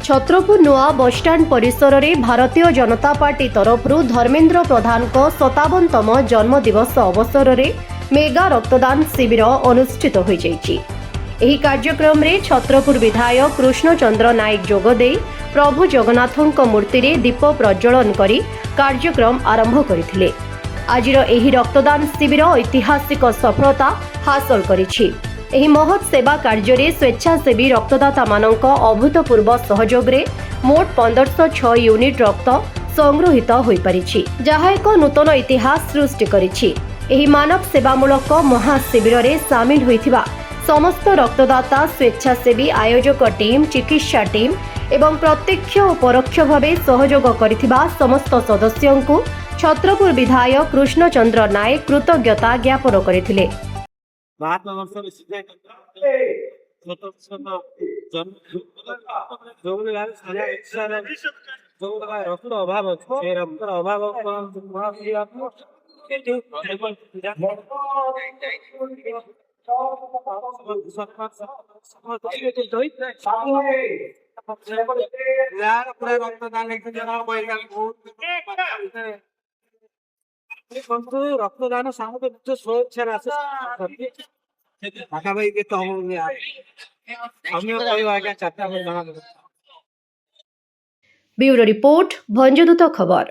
छत्रपुर नुआ बसस्टाण्ड परिसर में भारतीय जनता पार्टी तरफ धर्मेन्द्र प्रधान 57तम जन्मदिवस अवसर में मेगा रक्तदान शिविर अनुष्ठित हो जाइछि। एही कार्यक्रम रे छत्रपुर विधायक कृष्णचंद्र नायक जोगदे प्रभु जगन्नाथक मूर्ति रे दीप प्रज्वलन करी कार्यक्रम आरंभ करथिले। आजिर एही रक्तदान शिविर ऐतिहासिक सफलता हासिल करिछि। एही महत् सेवा कार्य रे स्वेच्छासेवी रक्तदाता मानक अभूतपूर्व सहयोग रे मोट 1506 यूनिट रक्त संग्रहित होई परिछि, जहा एक नूतन इतिहास सृष्टि करिछि। एही मानव सेवामूलक महाशिविर रे सामिल होइथिबा समस्त रक्तदाता, स्वेच्छासेवी, आयोजक टीम, चिकित्सा टीम एवं प्रत्यक्ष और परोक्ष भावे सहयोग करिथिबा समस्त सदस्यंकु छत्रपुर विधायक कृष्णचंद्र नायक कृतज्ञता ज्ञापन करथिले। महात्मा गांधी रक्त अभाव रक्तदान सामुदायिक स्वेच्छा ब्यूरो रिपोर्ट भंजदूत खबर।